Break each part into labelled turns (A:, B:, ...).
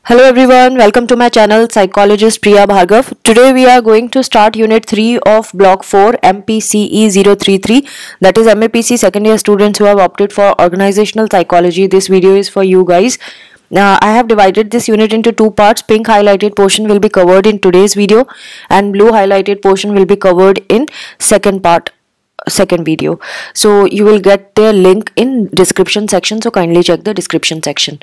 A: Hello everyone, welcome to my channel Psychologist Priya Bhargav. Today we are going to start Unit 3 of Block 4 MPCE 033, that is MAPC second year students who have opted for Organizational Psychology. This video is for you guys. I have divided this unit into two parts. Pink highlighted portion will be covered in today's video and blue highlighted portion will be covered in second video. So you will get their link in description section, so kindly check the description section.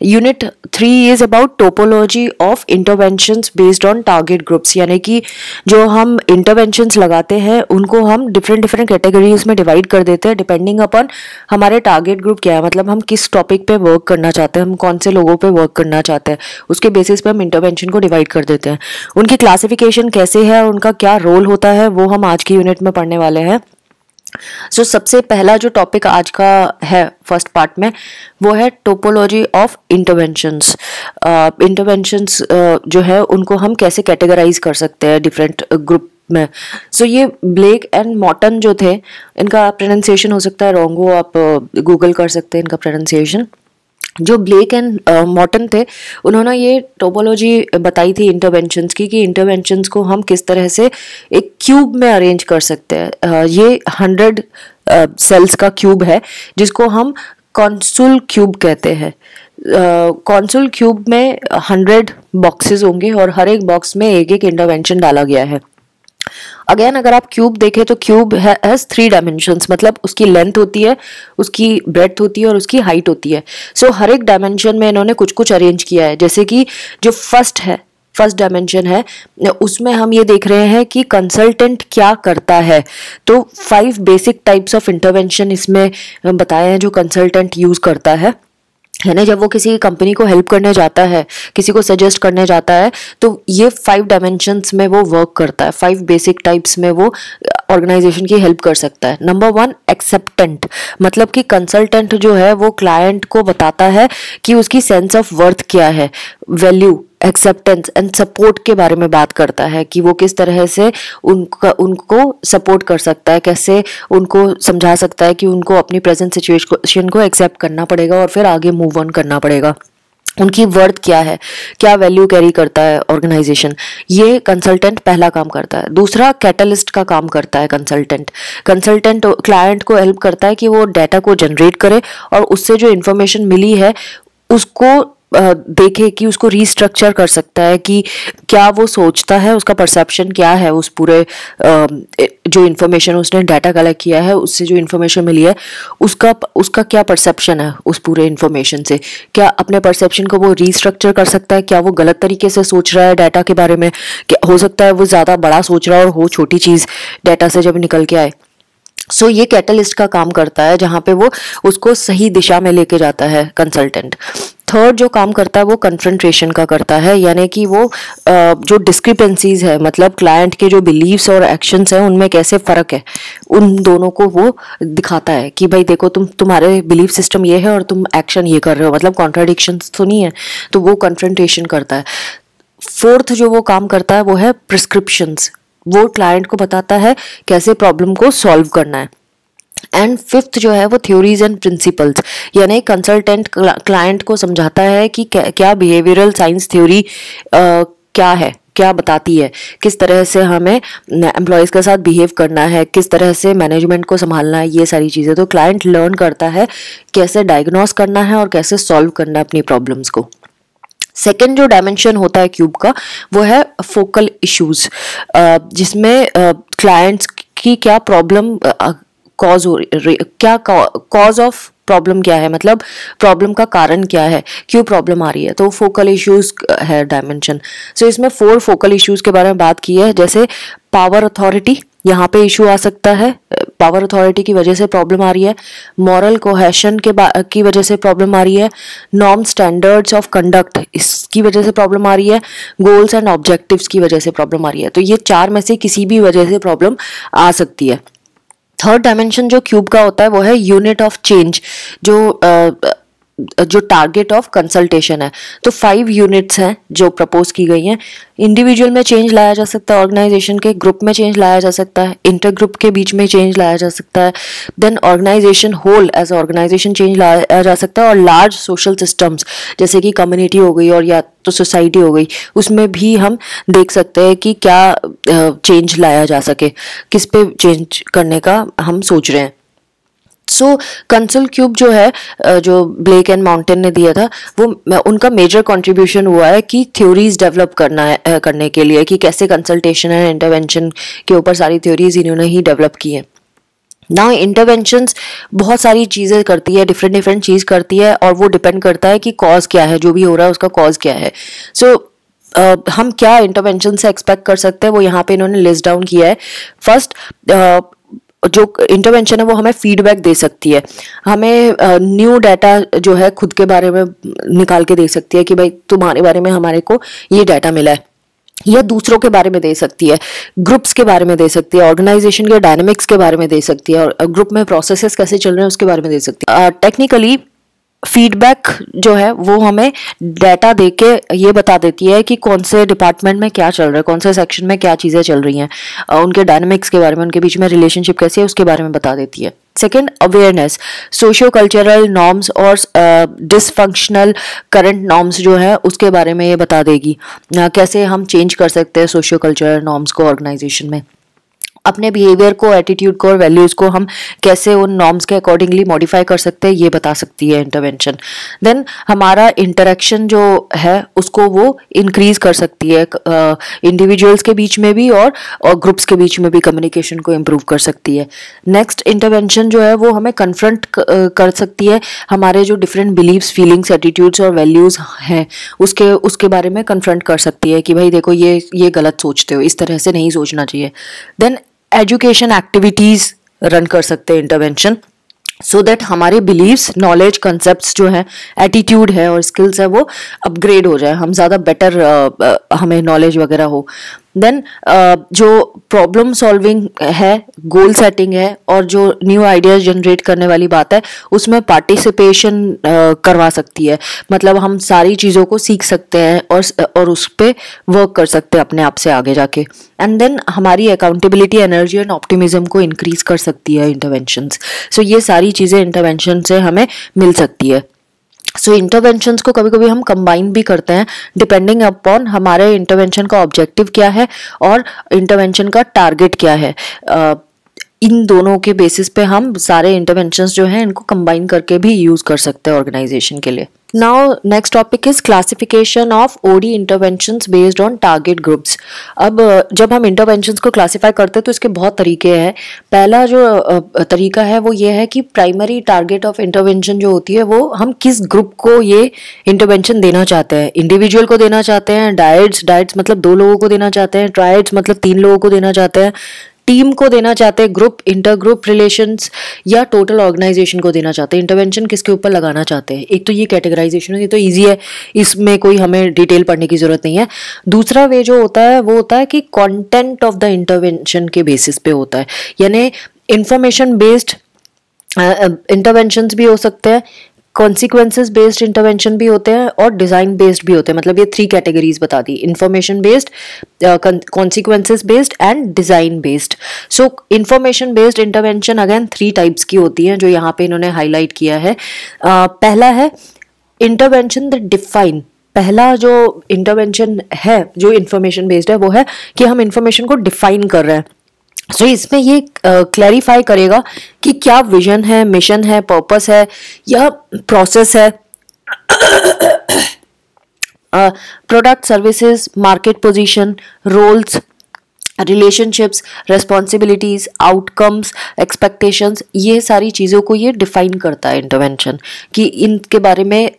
A: Unit 3 is about topology of interventions based on target groups, यानी कि जो हम interventions लगाते हैं उनको हम different categories में divide कर देते हैं डिपेंडिंग अपॉन हमारे टारगेट ग्रुप क्या है, मतलब हम किस टॉपिक पे वर्क करना चाहते हैं, हम कौन से लोगों पे वर्क करना चाहते हैं, उसके बेसिस पे हम इंटरवेंशन को डिवाइड कर देते हैं. उनकी क्लासिफिकेशन कैसे है और उनका क्या रोल होता है वो हम आज की यूनिट में पढ़ने वाले हैं. सो सबसे पहला जो टॉपिक आज का है फर्स्ट पार्ट में वो है टोपोलॉजी ऑफ इंटरवेंशंस. इंटरवेंशंस जो है उनको हम कैसे कैटेगराइज कर सकते हैं डिफरेंट ग्रुप में. सो ये ब्लेक एंड मॉर्टन जो थे, इनका प्रोनाउंसिएशन हो सकता है रॉन्ग हो, आप गूगल कर सकते हैं इनका प्रोनाउंसिएशन. जो ब्लेक एंड मॉर्टन थे उन्होंने ये टोपोलॉजी बताई थी इंटरवेंशंस की, कि इंटरवेंशंस को हम किस तरह से एक क्यूब में अरेंज कर सकते हैं. ये 100 सेल्स का क्यूब है जिसको हम कॉन्सुल क्यूब कहते हैं. कॉन्सुल क्यूब में 100 बॉक्सेस होंगे और हर एक बॉक्स में एक एक इंटरवेंशन डाला गया है. अगेन अगर आप क्यूब देखें तो क्यूब हैज 3 डायमेंशंस, मतलब उसकी लेंथ होती है, उसकी ब्रेड्थ होती है और उसकी हाइट होती है. सो हर एक डायमेंशन में इन्होंने कुछ कुछ अरेंज किया है. जैसे कि जो फर्स्ट डायमेंशन है उसमें हम ये देख रहे हैं कि कंसल्टेंट क्या करता है. तो 5 बेसिक टाइप्स ऑफ इंटरवेंशन इसमें बताए हैं जो कंसल्टेंट यूज करता है. यानी जब वो किसी कंपनी को हेल्प करने जाता है, किसी को सजेस्ट करने जाता है, तो ये 5 डायमेंशंस में वो वर्क करता है. 5 बेसिक टाइप्स में वो ऑर्गेनाइजेशन की हेल्प कर सकता है. नंबर 1 एक्सेप्टेंट, मतलब कि कंसल्टेंट जो है वो क्लाइंट को बताता है कि उसकी सेंस ऑफ वर्थ क्या है, वैल्यू, एक्सेप्टेंस एंड सपोर्ट के बारे में बात करता है कि वो किस तरह से उनको सपोर्ट कर सकता है, कैसे उनको समझा सकता है कि उनको अपनी प्रेजेंट सिचुएशन को एक्सेप्ट करना पड़ेगा और फिर आगे मूव ऑन करना पड़ेगा. उनकी वर्थ क्या है, क्या वैल्यू कैरी करता है ऑर्गेनाइजेशन, ये कंसल्टेंट पहला काम करता है. दूसरा कैटलिस्ट का काम करता है कंसल्टेंट क्लाइंट को हेल्प करता है कि वो डाटा को जनरेट करे और उससे जो इंफॉर्मेशन मिली है उसको देखे कि उसको रीस्ट्रक्चर कर सकता है, कि क्या वो सोचता है, उसका परसेप्शन क्या है उस पूरे जो इन्फॉर्मेशन उसने डाटा कलेक्ट किया है, उससे जो इन्फॉर्मेशन मिली है उसका क्या परसेप्शन है उस पूरे इन्फॉर्मेशन से. क्या अपने परसेप्शन को वो रीस्ट्रक्चर कर सकता है, क्या वो गलत तरीके से सोच रहा है डाटा के बारे में, क्या हो सकता है वो ज़्यादा बड़ा सोच रहा है और हो छोटी चीज़ डाटा से जब निकल के आए. सो ये कैटलिस्ट का काम करता है जहाँ पे वो उसको सही दिशा में लेके जाता है कंसल्टेंट. थर्ड जो काम करता है वो कन्फ्रंट्रेशन का करता है, यानी कि वो जो डिस्क्रिपेंसीज है, मतलब क्लाइंट के जो बिलीव्स और एक्शंस हैं उनमें कैसे फ़र्क है, उन दोनों को वो दिखाता है कि भाई देखो तुम्हारे बिलीफ सिस्टम ये है और तुम एक्शन ये कर रहे हो, मतलब कॉन्ट्राडिक्शंस तो नहीं है. तो वो कन्फ्रंट्रेशन करता है. फोर्थ जो वो काम करता है वो है प्रिस्क्रिप्शंस. वो क्लाइंट को बताता है कैसे प्रॉब्लम को सॉल्व करना है. एंड फिफ्थ जो है वो थ्योरीज एंड प्रिंसिपल्स, यानी कंसल्टेंट क्लाइंट को समझाता है कि क्या बिहेवियरल साइंस थ्योरी क्या है, क्या बताती है, किस तरह से हमें एम्प्लॉयज़ के साथ बिहेव करना है, किस तरह से मैनेजमेंट को संभालना है, ये सारी चीज़ें. तो क्लाइंट लर्न करता है कैसे डायग्नोस करना है और कैसे सॉल्व करना है अपनी प्रॉब्लम्स को. सेकेंड जो डायमेंशन होता है क्यूब का वो है फोकल इश्यूज, जिसमें क्लाइंट्स की क्या प्रॉब्लम कॉज हो रही, क्या कॉज ऑफ प्रॉब्लम क्या है, मतलब प्रॉब्लम का कारण क्या है, क्यों प्रॉब्लम आ रही है. तो फोकल इश्यूज है डायमेंशन. सो इसमें 4 फोकल इश्यूज के बारे में बात की है. जैसे पावर अथॉरिटी, यहाँ पे इशू आ सकता है, पावर अथॉरिटी की वजह से प्रॉब्लम आ रही है. मॉरल कोहेशन की वजह से प्रॉब्लम आ रही है. नॉर्म स्टैंडर्ड्स ऑफ कंडक्ट, इसकी वजह से प्रॉब्लम आ रही है. गोल्स एंड ऑब्जेक्टिव्स की वजह से प्रॉब्लम आ रही है. तो ये 4 में से किसी भी वजह से प्रॉब्लम आ सकती है. थर्ड डायमेंशन जो क्यूब का होता है वो है यूनिट ऑफ चेंज, जो जो टारगेट ऑफ कंसल्टेशन है। तो 5 यूनिट्स हैं जो प्रपोज की गई हैं। इंडिविजुअल में चेंज लाया जा सकता है, ऑर्गेनाइजेशन के ग्रुप में चेंज लाया जा सकता है, इंटर ग्रुप के बीच में चेंज लाया जा सकता है, then organisation whole as organisation change लाया जा सकता है, और लार्ज सोशल सिस्टम्स जैसे कि कम्युनिटी हो गई और या तो सोसाइटी हो गई, उसमें भी हम देख सकते हैं कि क्या चेंज लाया जा सके, किस पे चेंज करने का हम सोच रहे हैं। सो कंसल क्यूब जो है, जो ब्लेक एंड माउंटेन ने दिया था, वो उनका मेजर कंट्रीब्यूशन हुआ है कि थ्योरीज डेवलप करने के लिए, कि कैसे कंसल्टेशन एंड इंटरवेंशन के ऊपर सारी थ्योरीज इन्होंने ही डेवलप की हैं। ना इंटरवेंशंस बहुत सारी चीज़ें करती है, डिफरेंट चीज़ करती है, और वो डिपेंड करता है कि कॉज क्या है, जो भी हो रहा है उसका कॉज क्या है। सो हम क्या इंटरवेंशन से एक्सपेक्ट कर सकते हैं वो यहाँ पे इन्होंने लिस्ट डाउन किया है। फर्स्ट, जो इंटरवेंशन है वो हमें फीडबैक दे सकती है, हमें न्यू डाटा जो है खुद के बारे में निकाल के दे सकती है कि भाई तुम्हारे बारे में हमारे को ये डाटा मिला है, या दूसरों के बारे में दे सकती है, ग्रुप्स के बारे में दे सकती है, ऑर्गेनाइजेशन के डायनामिक्स के बारे में दे सकती है, और ग्रुप में प्रोसेसेस कैसे चल रहे हैं उसके बारे में दे सकती है। टेक्निकली फीडबैक जो है वो हमें डाटा देके ये बता देती है कि कौन से डिपार्टमेंट में क्या चल रहा है, कौन से सेक्शन में क्या चीज़ें चल रही हैं, उनके डायनामिक्स के बारे में, उनके बीच में रिलेशनशिप कैसी है उसके बारे में बता देती है। Second, awareness, socio cultural norms और डिसफंक्शनल करंट नॉर्म्स जो है उसके बारे में ये बता देगी, कैसे हम चेंज कर सकते हैं सोशियो कल्चरल नॉर्म्स को ऑर्गेनाइजेशन में, अपने बिहेवियर को, एटीट्यूड को और वैल्यूज़ को हम कैसे उन नॉर्म्स के अकॉर्डिंगली मॉडिफाई कर सकते हैं, ये बता सकती है इंटरवेंशन। देन हमारा इंटरेक्शन जो है उसको वो इंक्रीज कर सकती है, इंडिविजुअल्स के बीच में भी और ग्रुप्स के बीच में भी कम्युनिकेशन को इम्प्रूव कर सकती है। नेक्स्ट, इंटरवेंशन जो है वो हमें कन्फ्रंट कर सकती है, हमारे जो डिफरेंट बिलीव्स, फीलिंग्स, एटीट्यूड्स और वैल्यूज़ हैं उसके बारे में कन्फ्रंट कर सकती है कि भाई देखो ये गलत सोचते हो, इस तरह से नहीं सोचना चाहिए। देन एजुकेशन एक्टिविटीज़ रन कर सकते हैं इंटरवेंशन, सो दैट हमारे बिलीव्स, नॉलेज, कंसेप्ट्स जो है, एटीट्यूड है और स्किल्स है वो अपग्रेड हो जाए, हम ज़्यादा बेटर हमें नॉलेज वगैरह हो। देन जो प्रॉब्लम सॉल्विंग है, गोल सेटिंग है और जो न्यू आइडियाज जनरेट करने वाली बात है उसमें पार्टिसिपेशन करवा सकती है, मतलब हम सारी चीज़ों को सीख सकते हैं और उस पर वर्क कर सकते हैं अपने आप से आगे जाके। एंड देन हमारी अकाउंटेबिलिटी, एनर्जी एंड ऑप्टिमिज्म को इंक्रीज कर सकती है इंटरवेंशंस। सो ये सारी चीज़ें इंटरवेंशन से हमें मिल सकती है। सो इंटरवेंशंस को कभी कभी हम कंबाइन भी करते हैं डिपेंडिंग अपॉन हमारे इंटरवेंशन का ऑब्जेक्टिव क्या है और इंटरवेंशन का टारगेट क्या है। इन दोनों के बेसिस पे हम सारे इंटरवेंशंस जो हैं इनको कंबाइन करके भी यूज कर सकते हैं ऑर्गेनाइजेशन के लिए। Now next topic is classification of OD interventions based on target groups. अब जब हम इंटरवेंशंस को क्लासिफाई करते हैं तो इसके बहुत तरीके हैं। पहला जो तरीका है वो ये है कि प्राइमरी टारगेट ऑफ इंटरवेंशन जो होती है वो हम किस ग्रुप को ये इंटरवेंशन देना चाहते हैं। इंडिविजुअल को देना चाहते हैं, डायट्स मतलब 2 लोगों को देना चाहते हैं, ट्रायड्स मतलब 3 लोगों को देना चाहते हैं, टीम को देना चाहते हैं, ग्रुप, इंटर ग्रुप रिलेशंस या टोटल ऑर्गेनाइजेशन को देना चाहते हैं। इंटरवेंशन किसके ऊपर लगाना चाहते हैं। एक तो ये कैटेगराइजेशन है, ये तो इजी है, इसमें कोई हमें डिटेल पढ़ने की जरूरत नहीं है। दूसरा वे जो होता है वो होता है कि कंटेंट ऑफ द इंटरवेंशन के बेसिस पे होता है, यानी इंफॉर्मेशन बेस्ड इंटरवेंशंस भी हो सकते हैं, कॉन्सिक्वेंसेस बेस्ड इंटरवेंशन भी होते हैं और डिज़ाइन बेस्ड भी होते हैं। मतलब ये 3 कैटेगरीज बता दी, information based, consequences based and design based. So information based intervention again 3 types की होती हैं जो यहाँ पे इन्होंने हाईलाइट किया है। पहला है इंटरवेंशन दैट डिफाइन। पहला जो इंटरवेंशन है जो इंफॉर्मेशन बेस्ड है वो है कि हम इंफॉर्मेशन को डिफाइन कर रहे हैं। सो इसमें ये क्लैरिफाई करेगा कि क्या विजन है, मिशन है, पर्पस है या प्रोसेस है, product, services, market position, roles, relationships, responsibilities, outcomes, expectations, ये सारी चीज़ों को ये डिफाइन करता है इंटरवेंशन, कि इनके बारे में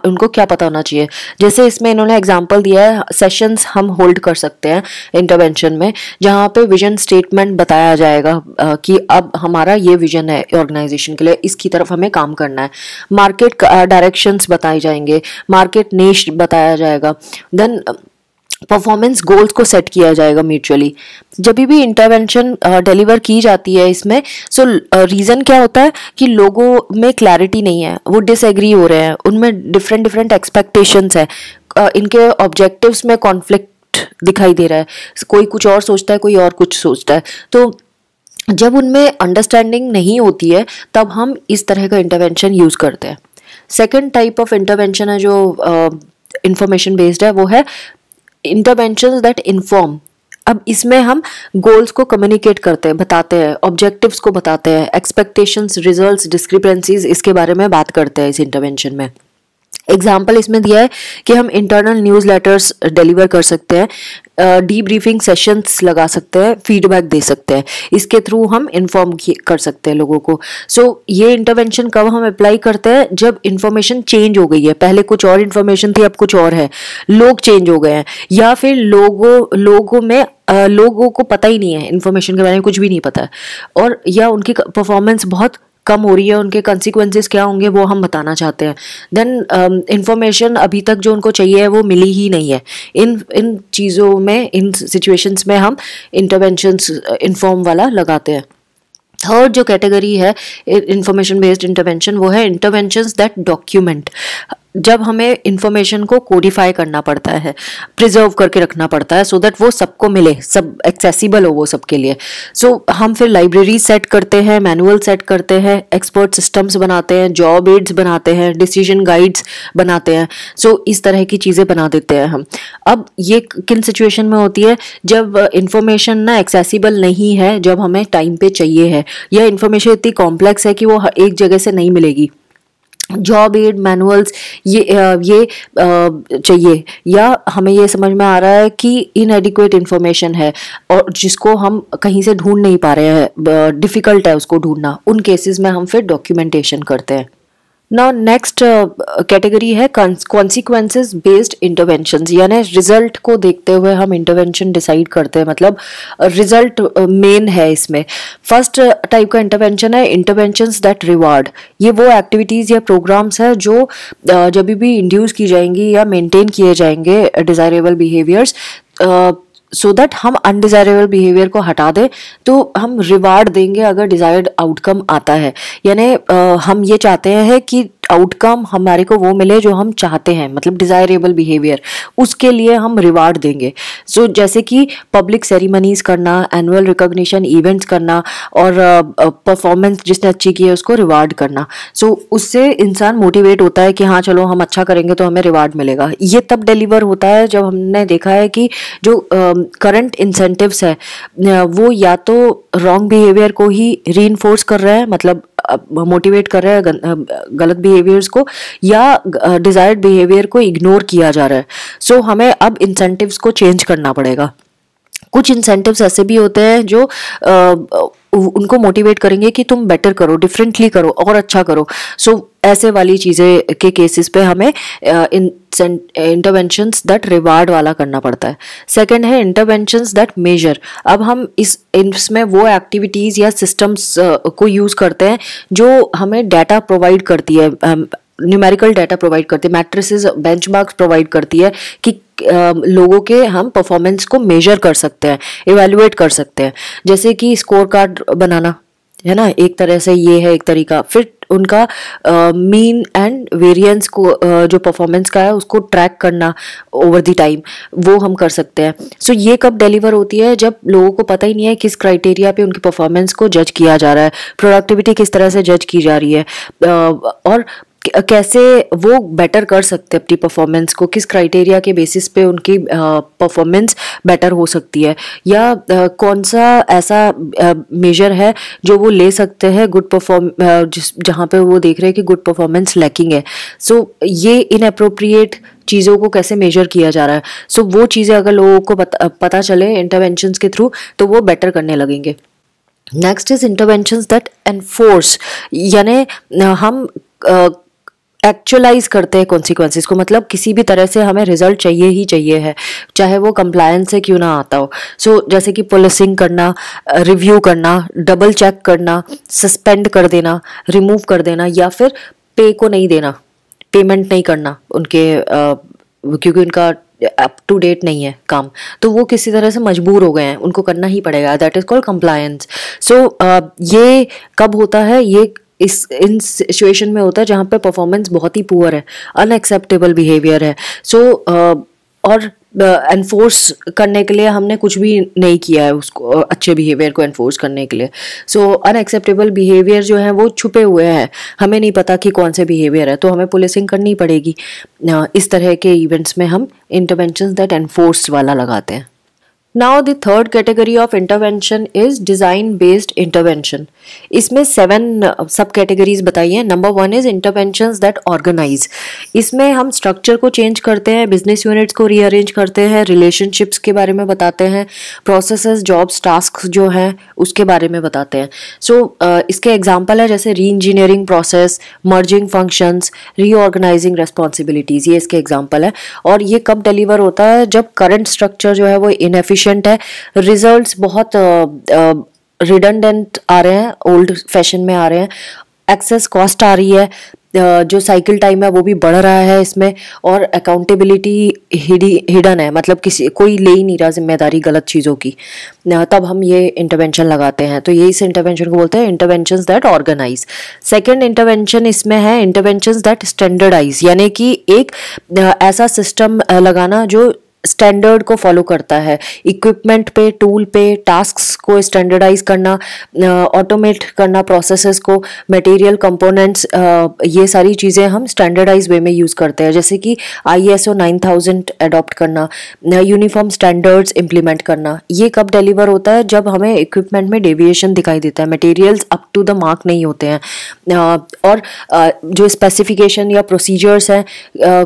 A: उनको क्या पता होना चाहिए। जैसे इसमें इन्होंने एग्जांपल दिया है, सेशंस हम होल्ड कर सकते हैं इंटरवेंशन में जहाँ पे विजन स्टेटमेंट बताया जाएगा कि अब हमारा ये विजन है ऑर्गेनाइजेशन के लिए, इसकी तरफ हमें काम करना है। मार्केट डायरेक्शंस बताए जाएंगे, मार्केट निश बताया जाएगा। देन परफॉर्मेंस गोल्स को सेट किया जाएगा म्यूचुअली। जब भी इंटरवेंशन डिलीवर की जाती है इसमें, सो रीज़न क्या होता है कि लोगों में क्लैरिटी नहीं है, वो डिसएग्री हो रहे हैं, उनमें डिफरेंट डिफरेंट एक्सपेक्टेशंस है, इनके ऑब्जेक्टिव्स में कॉन्फ्लिक्ट दिखाई दे रहा है, कोई कुछ और सोचता है, कोई और कुछ सोचता है। तो जब उनमें अंडरस्टैंडिंग नहीं होती है तब हम इस तरह का इंटरवेंशन यूज़ करते हैं। सेकेंड टाइप ऑफ इंटरवेंशन है जो इंफॉर्मेशन बेस्ड है, वो है इंटरवेंशंस दैट इन्फॉर्म। अब इसमें हम गोल्स को कम्युनिकेट करते हैं, बताते हैं, ऑब्जेक्टिव्स को बताते हैं, एक्सपेक्टेशंस, रिजल्ट्स, डिस्क्रिपेंसीज, इसके बारे में बात करते हैं इस इंटरवेंशन में। एग्जाम्पल इसमें दिया है कि हम इंटरनल न्यूज़ लेटर्स डिलीवर कर सकते हैं, डीब्रीफिंग सेशंस लगा सकते हैं, फीडबैक दे सकते हैं, इसके थ्रू हम इन्फॉर्म कर सकते हैं लोगों को। सो ये इंटरवेंशन कब हम अप्लाई करते हैं? जब इंफॉर्मेशन चेंज हो गई है, पहले कुछ और इन्फॉर्मेशन थी अब कुछ और है, लोग चेंज हो गए हैं, या फिर लोगों को पता ही नहीं है, इन्फॉर्मेशन के बारे में कुछ भी नहीं पता है, और या उनकी परफॉर्मेंस बहुत कम हो रही है, उनके कंसिक्वेंसेस क्या होंगे वो हम बताना चाहते हैं। देन इंफॉर्मेशन अभी तक जो उनको चाहिए है वो मिली ही नहीं है। इन चीज़ों में, इन सिचुएशंस में हम इंटरवेंशंस इन्फॉर्म वाला लगाते हैं। थर्ड जो कैटेगरी है इंफॉर्मेशन बेस्ड इंटरवेंशन, वो है इंटरवेंशंस दैट डॉक्यूमेंट। जब हमें इंफॉर्मेशन को कोडिफाई करना पड़ता है, प्रिजर्व करके रखना पड़ता है, सो दैट वो सबको मिले, सब एक्सेसिबल हो वो सबके लिए। सो हम फिर लाइब्रेरी सेट करते हैं, मैनुअल सेट करते हैं, एक्सपर्ट सिस्टम्स बनाते हैं, जॉब एड्स बनाते हैं, डिसीजन गाइड्स बनाते हैं। सो इस तरह की चीज़ें बना देते हैं हम। अब ये किन सिचुएशन में होती है? जब इंफॉर्मेशन ना एक्सेसिबल नहीं है, जब हमें टाइम पे चाहिए है, या इंफॉर्मेशन इतनी कॉम्प्लेक्स है कि वो एक जगह से नहीं मिलेगी। जॉब एड, मैनुअल्स ये चाहिए, या हमें ये समझ में आ रहा है कि इनएडिक्वेट इंफॉर्मेशन है और जिसको हम कहीं से ढूंढ नहीं पा रहे हैं, डिफ़िकल्ट है उसको ढूंढना, उन केसेस में हम फिर डॉक्यूमेंटेशन करते हैं। नाउ नेक्स्ट कैटेगरी है कॉन्सिक्वेंसेस बेस्ड इंटरवेंशंस, यानी रिजल्ट को देखते हुए हम इंटरवेंशन डिसाइड करते हैं, मतलब रिजल्ट मेन है इसमें। फर्स्ट टाइप का इंटरवेंशन है इंटरवेंशंस दैट रिवार्ड। ये वो एक्टिविटीज़ या प्रोग्राम्स है जो जब भी इंड्यूस की जाएंगी या मेंटेन किए जाएंगे डिज़ायरेबल बिहेवियर्स, सो दैट हम अनडिज़ायरेबल बिहेवियर को हटा दें, तो हम रिवार्ड देंगे अगर डिज़ायर्ड आउटकम आता है। यानी हम ये चाहते हैं कि आउटकम हमारे को वो मिले जो हम चाहते हैं, मतलब डिज़ायरेबल बिहेवियर, उसके लिए हम रिवार्ड देंगे। सो जैसे कि पब्लिक सेरेमनीज करना, एनुअल रिकॉग्निशन इवेंट्स करना, और परफॉर्मेंस जिसने अच्छी की है उसको रिवार्ड करना। सो उससे इंसान मोटिवेट होता है कि हाँ चलो हम अच्छा करेंगे तो हमें रिवार्ड मिलेगा। ये तब डिलीवर होता है जब हमने देखा है कि जो करंट इंसेंटिव्स है वो या तो रॉन्ग बिहेवियर को ही रीइंफोर्स कर रहे हैं, मतलब मोटिवेट कर रहे हैं गलत बिहेवियर्स को, या डिजायर्ड बिहेवियर को इग्नोर किया जा रहा है। सो हमें अब इंसेंटिव्स को चेंज करना पड़ेगा। कुछ इंसेंटिव्स ऐसे भी होते हैं जो उनको मोटिवेट करेंगे कि तुम बेटर करो, डिफरेंटली करो और अच्छा करो। सो ऐसे वाली चीज़ें के केसेस पे हमें इंटरवेंशंस दैट रिवार्ड वाला करना पड़ता है। सेकंड है इंटरवेंशंस दैट मेजर। अब हम इसमें वो एक्टिविटीज़ या सिस्टम्स को यूज़ करते हैं जो हमें डाटा प्रोवाइड करती है, न्यूमेरिकल डाटा प्रोवाइड करती है, मैट्रिसेस, बेंचमार्क्स प्रोवाइड करती है कि लोगों के हम परफॉर्मेंस को मेजर कर सकते हैं, इवैल्यूएट कर सकते हैं। जैसे कि स्कोर कार्ड बनाना है ना, एक तरह से ये है एक तरीका। फिर उनका मीन एंड वेरिएंस को जो परफॉर्मेंस का है उसको ट्रैक करना ओवर द टाइम, वो हम कर सकते हैं। सो ये कब डिलीवर होती है? जब लोगों को पता ही नहीं है किस क्राइटेरिया पे उनकी परफॉर्मेंस को जज किया जा रहा है, प्रोडक्टिविटी किस तरह से जज की जा रही है, और कैसे वो बेटर कर सकते हैं अपनी परफॉर्मेंस को, किस क्राइटेरिया के बेसिस पे उनकी परफॉर्मेंस बेटर हो सकती है, या कौन सा ऐसा मेजर है जो वो ले सकते हैं गुड जहाँ पे वो देख रहे हैं कि गुड परफॉर्मेंस लैकिंग है। सो ये इनअप्रोप्रिएट चीज़ों को कैसे मेजर किया जा रहा है। सो वो चीज़ें अगर लोगों को पता चले इंटरवेंशंस के थ्रू तो वो बेटर करने लगेंगे। Next is interventions that enforce, यानी हम एक्चुअलाइज करते हैं कॉन्सिक्वेंसेस को, मतलब किसी भी तरह से हमें रिजल्ट चाहिए ही चाहिए है, चाहे वो कंप्लायंस से क्यों ना आता हो। सो जैसे कि पुलिसिंग करना, रिव्यू करना, डबल चेक करना, सस्पेंड कर देना, रिमूव कर देना, या फिर पे को नहीं देना, पेमेंट नहीं करना उनके क्योंकि उनका अप टू डेट नहीं है काम, तो वो किसी तरह से मजबूर हो गए हैं, उनको करना ही पड़ेगा। That is called compliance. So ये कब होता है, ये इन सिचुएशन में होता है जहाँ पे परफॉर्मेंस बहुत ही पुअर है, अनएक्सेप्टेबल बिहेवियर है। सो और एनफोर्स करने के लिए हमने कुछ भी नहीं किया है उसको, अच्छे बिहेवियर को एनफोर्स करने के लिए। सो अनएक्सेप्टेबल बिहेवियर जो है वो छुपे हुए हैं, हमें नहीं पता कि कौन से बिहेवियर है, तो हमें पुलिसिंग करनी पड़ेगी। इस तरह के इवेंट्स में हम इंटरवेंशंस दैट एनफोर्स वाला लगाते हैं। Now the third category of intervention is design based intervention. इसमें 7 सब कैटेगरीज बताई हैं। Number 1 is interventions that organise. इसमें हम स्ट्रक्चर को चेंज करते हैं, बिजनेस यूनिट्स को रीअरेंज करते हैं, रिलेशनशिप्स के बारे में बताते हैं, प्रोसेसेस, जॉब्स, टास्क जो हैं उसके बारे में बताते हैं। सो इसके एग्जांपल है जैसे री engineering process, merging functions, reorganising responsibilities, ये इसके एग्जांपल है। और ये कब डिलीवर होता है, जब करंट स्ट्रक्चर जो है वो इनएफिशिएंट है, रिजल्ट्स बहुत रिडंडेंट आ रहे हैं, ओल्ड फैशन में आ रहे हैं, एक्सेस कॉस्ट आ रही है, जो साइकिल टाइम है वो भी बढ़ रहा है इसमें, और अकाउंटेबिलिटी हिडन है, मतलब कोई ले ही नहीं रहा जिम्मेदारी गलत चीज़ों की, तब हम ये इंटरवेंशन लगाते हैं। तो ये इस इंटरवेंशन को बोलते हैं interventions that organise. Second intervention इसमें है इंटरवेंशंस दैट स्टैंडर्डाइज, यानी कि एक ऐसा सिस्टम लगाना जो स्टैंडर्ड को फॉलो करता है, इक्विपमेंट पे, टूल पे, टास्क्स को स्टैंडर्डाइज करना, ऑटोमेट करना प्रोसेसेस को, मटेरियल कंपोनेंट्स, ये सारी चीज़ें हम स्टैंडर्डाइज वे में यूज़ करते हैं। जैसे कि ISO 9000 अडॉप्ट करना, यूनिफॉर्म स्टैंडर्ड्स इम्प्लीमेंट करना। ये कब डिलीवर होता है, जब हमें इक्विपमेंट में डेविएशन दिखाई देता है, materials up to the mark नहीं होते हैं, और जो स्पेसिफिकेशन या प्रोसीजर्स हैं,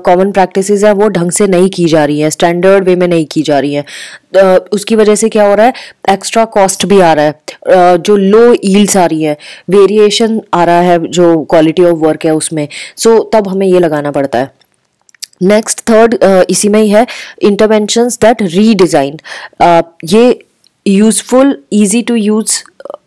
A: कॉमन प्रैक्टिसेस हैं, वो ढंग से नहीं की जा रही हैं, स्टैंडर्ड वे में नहीं की जा रही है। उसकी वजह से क्या हो रहा है, एक्स्ट्रा कॉस्ट भी आ रहा है, जो लो यील्ड्स आ रही है, वेरिएशन आ रहा है जो क्वालिटी ऑफ वर्क है उसमें। सो तब हमें ये लगाना पड़ता है। नेक्स्ट थर्ड इसी में ही है इंटरवेंशंस दैट रीडिजाइन। ये useful, easy to use,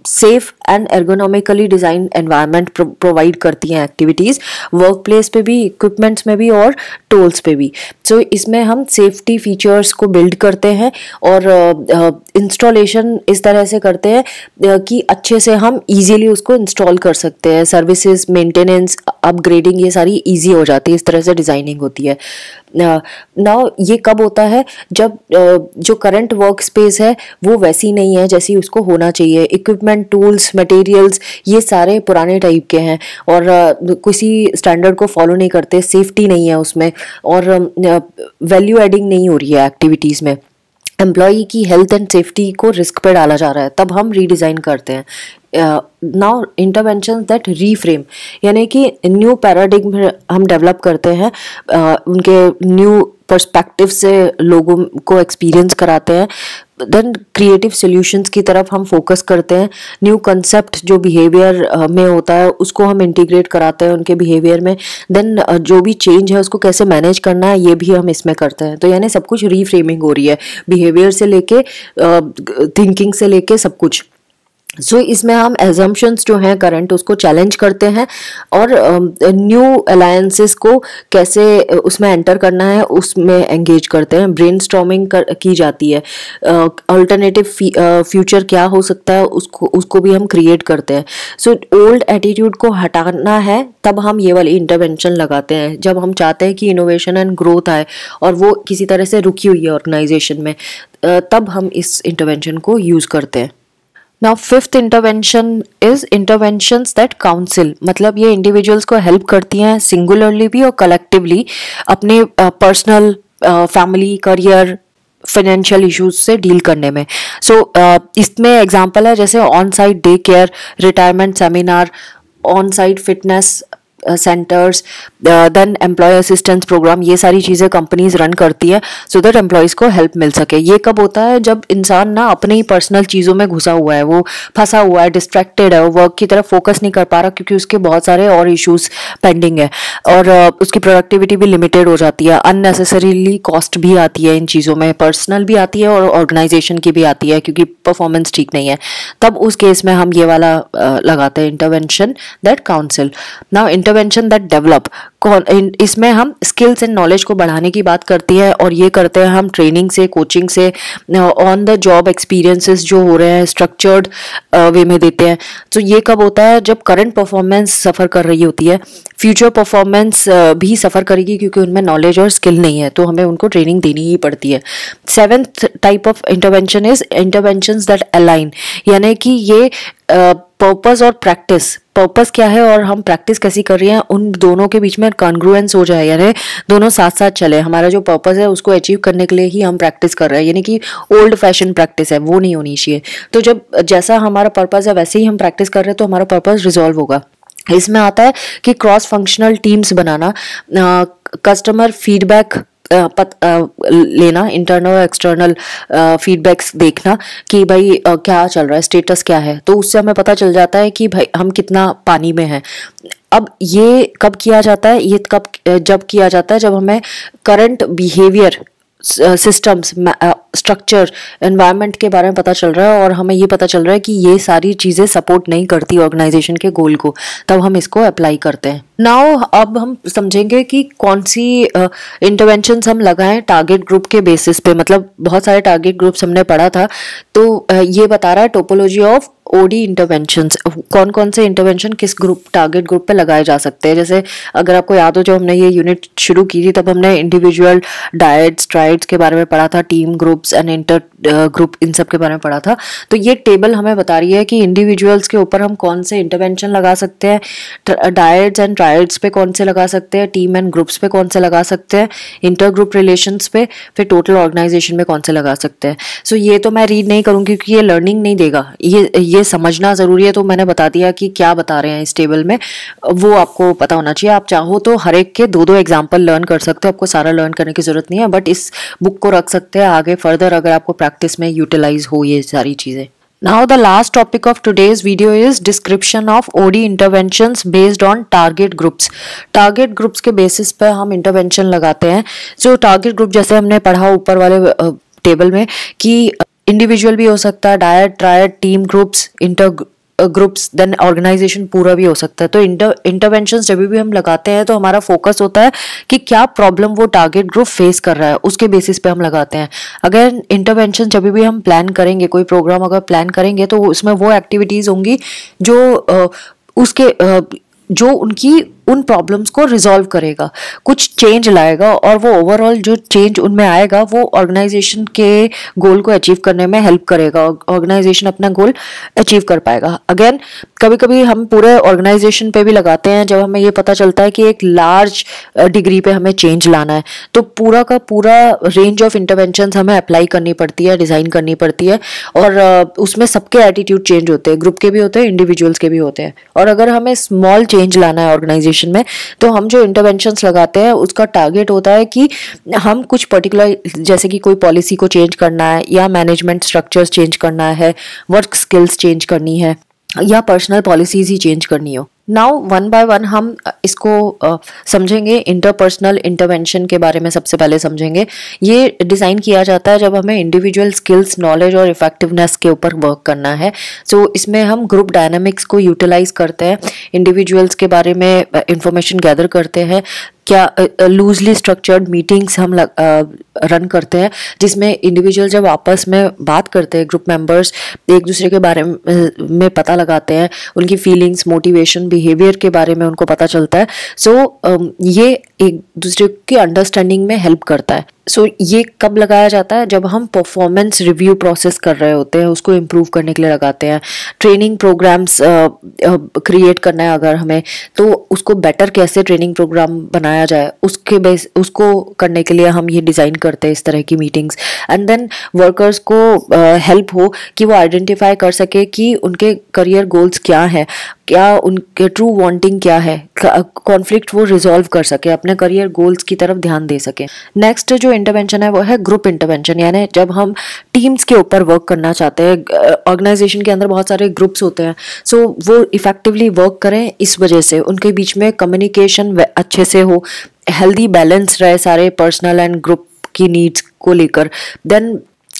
A: safe and ergonomically design environment provide करती हैं एक्टिविटीज़, वर्क प्लेस पे भी, इक्विपमेंट्स में भी और टूल्स पे भी। सो इसमें हम सेफ्टी फीचर्स को बिल्ड करते हैं और इंस्टॉलेशन इस तरह से करते हैं कि अच्छे से हम इजीली उसको इंस्टॉल कर सकते हैं। सर्विसेज, मेंटेनेंस, अपग्रेडिंग, ये सारी इजी हो जाती है, इस तरह से डिज़ाइनिंग होती है। नाउ ये कब होता है, जब जो करंट वर्क स्पेस है वो वैसी नहीं है जैसी उसको होना चाहिए, इक्विपमेंट, टूल्स, मटेरियल्स ये सारे पुराने टाइप के हैं और किसी स्टैंडर्ड को फॉलो नहीं करते, सेफ्टी नहीं है उसमें और वैल्यू एडिंग नहीं हो रही है एक्टिविटीज़ में, एम्प्लॉई की हेल्थ एंड सेफ्टी को रिस्क पे डाला जा रहा है, तब हम रीडिज़ाइन करते हैं। नाउ इंटरवेंशन दैट रीफ्रेम, यानी कि न्यू पैराडिग्म हम डेवलप करते हैं, उनके न्यू पर्सपेक्टिव से लोगों को एक्सपीरियंस कराते हैं। देन क्रिएटिव सॉल्यूशंस की तरफ हम फोकस करते हैं, न्यू कंसेप्ट जो बिहेवियर में होता है उसको हम इंटीग्रेट कराते हैं उनके बिहेवियर में। देन जो भी चेंज है उसको कैसे मैनेज करना है ये भी हम इसमें करते हैं। तो यानी सब कुछ रीफ्रेमिंग हो रही है, बिहेवियर से लेके थिंकिंग से लेके सब कुछ। सो इसमें हम एजम्पशंस जो हैं करंट उसको चैलेंज करते हैं और न्यू अलायंसेस को कैसे उसमें एंटर करना है उसमें एंगेज करते हैं, ब्रेनस्टॉर्मिंग की जाती है, अल्टरनेटिव फ्यूचर क्या हो सकता है उसको भी हम क्रिएट करते हैं। सो ओल्ड एटीट्यूड को हटाना है तब हम ये वाली इंटरवेंशन लगाते हैं, जब हम चाहते हैं कि इनोवेशन एंड ग्रोथ आए और वो किसी तरह से रुकी हुई है ऑर्गेनाइजेशन में, तब हम इस इंटरवेंशन को यूज़ करते हैं। Now fifth intervention is interventions that council, मतलब ये इंडिविजुअल्स को हेल्प करती हैं सिंगुलरली भी और कलेक्टिवली अपने personal, family, career, financial issues से डील करने में। सो इसमें एग्जांपल है जैसे on site day care, retirement seminar, on site fitness centres, then employ assistance programme, ये सारी चीज़ें कंपनीज रन करती है सो दैट एम्प्लॉयज़ को हेल्प मिल सके। ये कब होता है, जब इंसान ना अपने ही पर्सनल चीज़ों में घुसा हुआ है, वो फंसा हुआ है, डिस्ट्रैक्टेड है, वो वर्क की तरफ फोकस नहीं कर पा रहा क्योंकि उसके बहुत सारे और इश्यूज पेंडिंग है और उसकी प्रोडक्टिविटी भी लिमिटेड हो जाती है, अननेसेसरीली कॉस्ट भी आती है इन चीज़ों में, पर्सनल भी आती है और ऑर्गेनाइजेशन की भी आती है क्योंकि परफॉर्मेंस ठीक नहीं है। तब उस केस में हम ये वाला लगाते हैं intervention that council. Now intervention that develop, इसमें हम स्किल्स एंड नॉलेज को बढ़ाने की बात करती है, और ये करते हैं हम ट्रेनिंग से, कोचिंग से, ऑन द जॉब एक्सपीरियंसेस जो हो रहे हैं स्ट्रक्चर्ड वे में देते हैं। तो ये कब होता है? जब करंट परफॉर्मेंस सफ़र कर रही होती है, फ्यूचर परफॉर्मेंस भी सफ़र करेगी क्योंकि उनमें नॉलेज और स्किल नहीं है, तो हमें उनको ट्रेनिंग देनी ही पड़ती है। Seventh type of intervention is interventions that align, यानी कि ये पर्पस और प्रैक्टिस, पर्पस क्या है और हम प्रैक्टिस कैसी कर रही हैं, उन दोनों के बीच में कॉन्ग्रुएंस हो जाए, यानी दोनों साथ साथ चले। हमारा जो पर्पस है उसको अचीव करने के लिए ही हम प्रैक्टिस कर रहे हैं, यानी कि ओल्ड फैशन प्रैक्टिस है वो नहीं होनी चाहिए। तो जब जैसा हमारा पर्पस है वैसे ही हम प्रैक्टिस कर रहे हैं तो हमारा पर्पस रिजॉल्व होगा। इसमें आता है कि क्रॉस फंक्शनल टीम्स बनाना, कस्टमर फीडबैक लेना, इंटरनल और एक्सटर्नल फीडबैक्स देखना कि भाई क्या चल रहा है, स्टेटस क्या है, तो उससे हमें पता चल जाता है कि भाई हम कितना पानी में हैं। अब ये कब किया जाता है? ये जब किया जाता है जब हमें current behaviour, systems, structure, environment के बारे में पता चल रहा है और हमें ये पता चल रहा है कि ये सारी चीज़ें सपोर्ट नहीं करती ऑर्गेनाइजेशन के गोल को, तब हम इसको अप्लाई करते हैं। नाउ अब हम समझेंगे कि कौन सी इंटरवेंशंस हम लगाएं टारगेट ग्रुप के बेसिस पे। मतलब बहुत सारे टारगेट ग्रुप्स हमने पढ़ा था, तो ये बता रहा है टोपोलॉजी ऑफ ओडी इंटरवेंशंस, कौन कौन से इंटरवेंशन किस ग्रुप, टारगेट ग्रुप पे लगाए जा सकते हैं। जैसे अगर आपको याद हो, जब हमने ये यूनिट शुरू की थी तब हमने इंडिविजुअल, डायट्स, ट्राइड्स के बारे में पढ़ा था, team groups and inter group, इन सब के बारे में पढ़ा था। तो ये टेबल हमें बता रही है कि इंडिविजुअल्स के ऊपर हम कौन से इंटरवेंशन लगा सकते हैं, डायट्स एंड ट्राइड्स पे कौन से लगा सकते हैं, टीम एंड ग्रुप्स पे कौन से लगा सकते हैं, इंटर ग्रुप रिलेशंस पे, फिर टोटल ऑर्गेनाइजेशन में कौन से लगा सकते हैं। सो ये तो मैं रीड नहीं करूँगी क्योंकि ये लर्निंग नहीं देगा, ये समझना ज़रूरी है। तो मैंने बता दिया कि क्या बता रहे हैं इस टेबल में, वो आपको पता होना चाहिए। आप चाहो तो हर एक के दो दो एग्जाम्पल लर्न कर सकते हो, आपको सारा लर्न करने की जरूरत नहीं है, बट इस बुक को रख सकते हैं आगे फर्दर अगर आपको प्रैक्टिस में यूटिलाइज हो ये सारी चीज़ें। Now the last topic of today's video is description of OD interventions based on target groups. Target groups के basis पर हम intervention लगाते हैं। So target group जैसे हमने पढ़ा ऊपर वाले टेबल में कि इंडिविजुअल भी हो सकता है, dyad, triad, team groups, inter groups, then organisation पूरा भी हो सकता है। तो इंटरवेंशंस जब भी हम लगाते हैं तो हमारा फोकस होता है कि क्या प्रॉब्लम वो टारगेट ग्रुप फेस कर रहा है, उसके बेसिस पे हम लगाते हैं। अगर इंटरवेंशन जब भी हम प्लान करेंगे, कोई प्रोग्राम अगर प्लान करेंगे तो उसमें वो एक्टिविटीज़ होंगी जो उनकी उन प्रॉब्लम्स को रिजॉल्व करेगा, कुछ चेंज लाएगा, और वो ओवरऑल जो चेंज उनमें आएगा वो ऑर्गेनाइजेशन के गोल को अचीव करने में हेल्प करेगा, ऑर्गेनाइजेशन अपना गोल अचीव कर पाएगा। अगेन कभी कभी हम पूरे ऑर्गेनाइजेशन पे भी लगाते हैं जब हमें ये पता चलता है कि एक लार्ज डिग्री पे हमें चेंज लाना है, तो पूरा का पूरा रेंज ऑफ इंटरवेंशंस हमें अप्लाई करनी पड़ती है, डिज़ाइन करनी पड़ती है, और उसमें सबके एटीट्यूड चेंज होते हैं, ग्रुप के भी होते हैं, इंडिविजुअल्स के भी होते हैं। और अगर हमें स्मॉल चेंज लाना है ऑर्गेनाइजेशन में, तो हम जो इंटरवेंशंस लगाते हैं उसका टारगेट होता है कि हम कुछ पर्टिकुलर, जैसे कि कोई पॉलिसी को चेंज करना है, या मैनेजमेंट स्ट्रक्चर्स चेंज करना है, वर्क स्किल्स चेंज करनी है, या पर्सनल पॉलिसीज ही चेंज करनी हो। नाउ वन बाय वन हम इसको समझेंगे। इंटरपर्सनल इंटरवेंशन के बारे में सबसे पहले समझेंगे। ये डिज़ाइन किया जाता है जब हमें इंडिविजुअल स्किल्स, नॉलेज और इफेक्टिवनेस के ऊपर वर्क करना है। सो इसमें हम ग्रुप डायनामिक्स को यूटिलाइज करते हैं, इंडिविजुअल्स के बारे में इंफॉर्मेशन गैदर करते हैं, क्या लूजली स्ट्रक्चर्ड मीटिंग्स हम रन करते हैं जिसमें इंडिविजुअल जब आपस में बात करते हैं, ग्रुप मेंबर्स एक दूसरे के बारे में पता लगाते हैं, उनकी फीलिंग्स, मोटिवेशन, बिहेवियर के बारे में उनको पता चलता है। सो ये एक दूसरे की अंडरस्टैंडिंग में हेल्प करता है। सो ये कब लगाया जाता है? जब हम परफॉर्मेंस रिव्यू प्रोसेस कर रहे होते हैं, उसको इम्प्रूव करने के लिए लगाते हैं। ट्रेनिंग प्रोग्राम्स क्रिएट करना है अगर हमें, तो उसको बेटर कैसे ट्रेनिंग प्रोग्राम बनाया जाए उसको करने के लिए हम ये डिज़ाइन करते हैं इस तरह की मीटिंग्स। एंड देन वर्कर्स को हेल्प हो कि वो आइडेंटिफाई कर सके कि उनके करियर गोल्स क्या हैं, क्या उनके ट्रू वांटिंग क्या है, कॉन्फ्लिक्ट वो रिजॉल्व कर सके, अपने करियर गोल्स की तरफ ध्यान दे सके। नेक्स्ट जो इंटरवेंशन है वो है ग्रुप इंटरवेंशन, यानी जब हम टीम्स के ऊपर वर्क करना चाहते हैं। ऑर्गेनाइजेशन के अंदर बहुत सारे ग्रुप्स होते हैं, सो वो इफेक्टिवली वर्क करें, इस वजह से उनके बीच में कम्युनिकेशन अच्छे से हो, हेल्दी बैलेंस रहे सारे पर्सनल एंड ग्रुप की नीड्स को लेकर। देन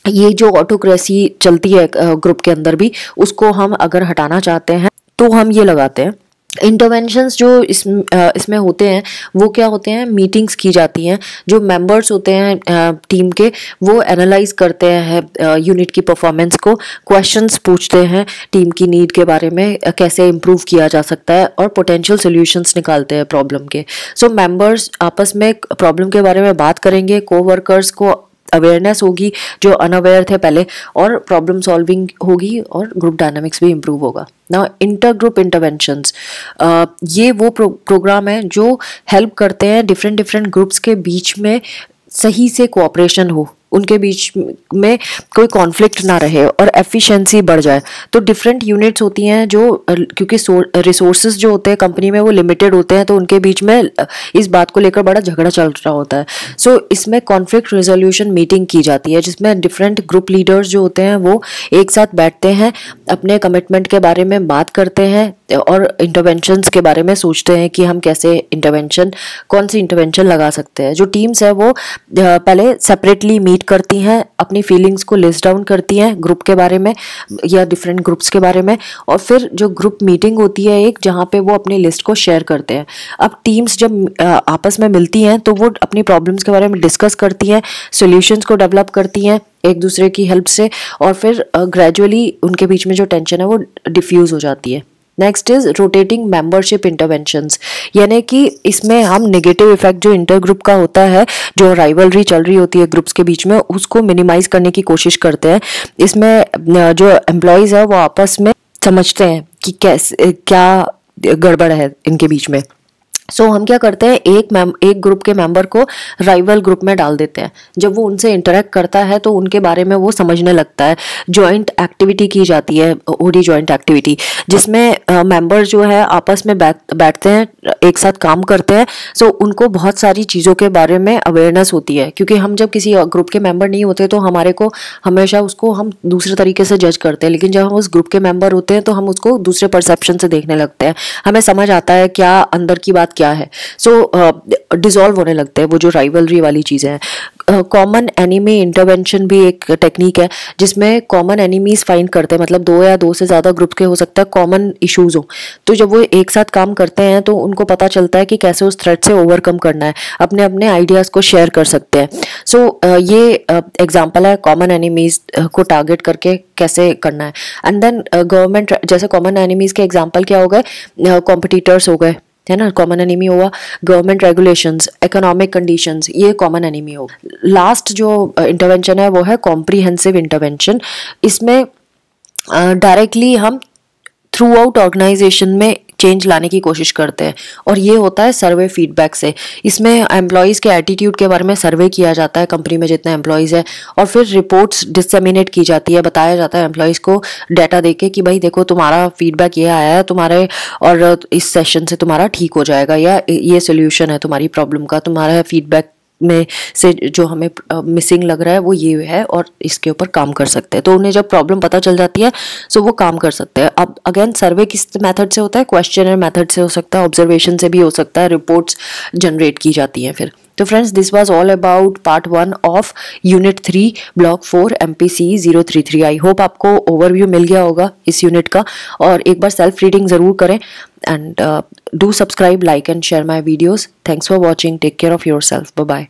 A: ये जो ऑटोक्रेसी चलती है ग्रुप के अंदर भी, उसको हम अगर हटाना चाहते हैं तो हम ये लगाते हैं। इंटरवेंशंस जो इसमें होते हैं वो क्या होते हैं, मीटिंग्स की जाती हैं, जो मेंबर्स होते हैं टीम के वो एनालाइज करते हैं यूनिट की परफॉर्मेंस को, क्वेश्चंस पूछते हैं टीम की नीड के बारे में, कैसे इम्प्रूव किया जा सकता है, और पोटेंशियल सॉल्यूशंस निकालते हैं प्रॉब्लम के। सो मेंबर्स आपस में प्रॉब्लम के बारे में बात करेंगे, कोवर्कर्स को अवेयरनेस होगी जो अनअवेयर थे पहले, और प्रॉब्लम सॉल्विंग होगी, और ग्रुप डायनामिक्स भी इम्प्रूव होगा। ना इंटर ग्रुप इंटरवेंशंस, ये वो प्रोग्राम है जो हेल्प करते हैं डिफरेंट ग्रुप्स के बीच में सही से कोऑपरेशन हो, उनके बीच में कोई कॉन्फ्लिक्ट ना रहे और एफिशिएंसी बढ़ जाए। तो डिफरेंट यूनिट्स होती हैं जो क्योंकि रिसोर्सेज जो होते हैं कंपनी में वो लिमिटेड होते हैं, तो उनके बीच में इस बात को लेकर बड़ा झगड़ा चल रहा होता है। सो इसमें कॉन्फ्लिक्ट रेजोल्यूशन मीटिंग की जाती है जिसमें डिफरेंट ग्रुप लीडर्स जो होते हैं वो एक साथ बैठते हैं, अपने कमिटमेंट के बारे में बात करते हैं और इंटरवेंशंस के बारे में सोचते हैं कि हम कैसे कौन सी इंटरवेंशन लगा सकते हैं। जो टीम्स है वो पहले सेपरेटली मीट करती हैं, अपनी फीलिंग्स को लिस्ट डाउन करती हैं ग्रुप के बारे में या डिफरेंट ग्रुप्स के बारे में, और फिर जो ग्रुप मीटिंग होती है एक, जहाँ पे वो अपनी लिस्ट को शेयर करते हैं। अब टीम्स जब आपस में मिलती हैं तो वो अपनी प्रॉब्लम्स के बारे में डिस्कस करती हैं, सॉल्यूशंस को डेवलप करती हैं एक दूसरे की हेल्प से, और फिर ग्रेजुअली उनके बीच में जो टेंशन है वो डिफ्यूज हो जाती है। Next is rotating membership interventions, यानी कि इसमें हम नेगेटिव इफेक्ट जो इंटर ग्रुप का होता है, जो राइवलरी चल रही होती है ग्रुप्स के बीच में, उसको मिनिमाइज करने की कोशिश करते हैं। इसमें जो एम्प्लॉयज है वो आपस में समझते हैं कि कैसे क्या गड़बड़ है इनके बीच में। सो हम क्या करते हैं, एक ग्रुप के मेंबर को राइवल ग्रुप में डाल देते हैं। जब वो उनसे इंटरेक्ट करता है तो उनके बारे में वो समझने लगता है। जॉइंट एक्टिविटी की जाती है, ओडी जॉइंट एक्टिविटी, जिसमें मेंबर जो है आपस में बैठते हैं, एक साथ काम करते हैं। सो उनको बहुत सारी चीज़ों के बारे में अवेयरनेस होती है, क्योंकि हम जब किसी ग्रुप के मेंबर नहीं होते तो हमारे को हमेशा उसको हम दूसरे तरीके से जज करते हैं, लेकिन जब हम उस ग्रुप के मेंबर होते हैं तो हम उसको दूसरे परसेप्शन से देखने लगते हैं, हमें समझ आता है क्या अंदर की बात क्या है। सो डिसॉल्व होने लगते हैं वो जो राइवलरी वाली चीज़ें हैं। कॉमन एनिमी इंटरवेंशन भी एक टेक्निक है जिसमें कॉमन एनिमीज फाइंड करते हैं, मतलब दो या दो से ज़्यादा ग्रुप के हो सकता है कॉमन इश्यूज हो, तो जब वो एक साथ काम करते हैं तो उनको पता चलता है कि कैसे उस थ्रेट से ओवरकम करना है, अपने अपने आइडियाज़ को शेयर कर सकते हैं। सो ये एग्जाम्पल है कॉमन एनिमीज को टारगेट करके कैसे करना है। एंड देन गवर्नमेंट, जैसे कॉमन एनिमीज के एग्जाम्पल क्या हो गए, कॉम्पिटिटर्स हो गए, है ना, कॉमन एनिमी हुआ। गवर्नमेंट रेगुलेशंस, इकोनॉमिक कंडीशंस, ये कॉमन एनिमी हो। लास्ट जो इंटरवेंशन है वो है कॉम्प्रिहेंसिव इंटरवेंशन। इसमें डायरेक्टली हम थ्रू आउट ऑर्गेनाइजेशन में चेंज लाने की कोशिश करते हैं, और ये होता है सर्वे फीडबैक से। इसमें एम्प्लॉयज़ के एटीट्यूड के बारे में सर्वे किया जाता है कंपनी में जितने एम्प्लॉयज़ है, और फिर रिपोर्ट्स डिसमिनेट की जाती है, बताया जाता है एम्प्लॉयज़ को डाटा देके कि भाई देखो तुम्हारा फीडबैक ये आया है तुम्हारे, और इस सेशन से तुम्हारा ठीक हो जाएगा, या ये सोल्यूशन है तुम्हारी प्रॉब्लम का, तुम्हारा फीडबैक में से जो हमें मिसिंग लग रहा है वो ये है, और इसके ऊपर काम कर सकते हैं। तो उन्हें जब प्रॉब्लम पता चल जाती है सो वो काम कर सकते हैं। अब अगेन सर्वे किस मेथड से होता है, क्वेश्चनर मेथड से हो सकता है, ऑब्जर्वेशन से भी हो सकता है, रिपोर्ट्स जनरेट की जाती हैं फिर। तो friends, this was all about part 1 of unit 3 block 4 MPCE 033। I hope आपको ओवरव्यू मिल गया होगा इस यूनिट का, और एक बार सेल्फ रीडिंग ज़रूर करें। And do subscribe, like and share my videos. Thanks for watching, take care of yourself, bye bye.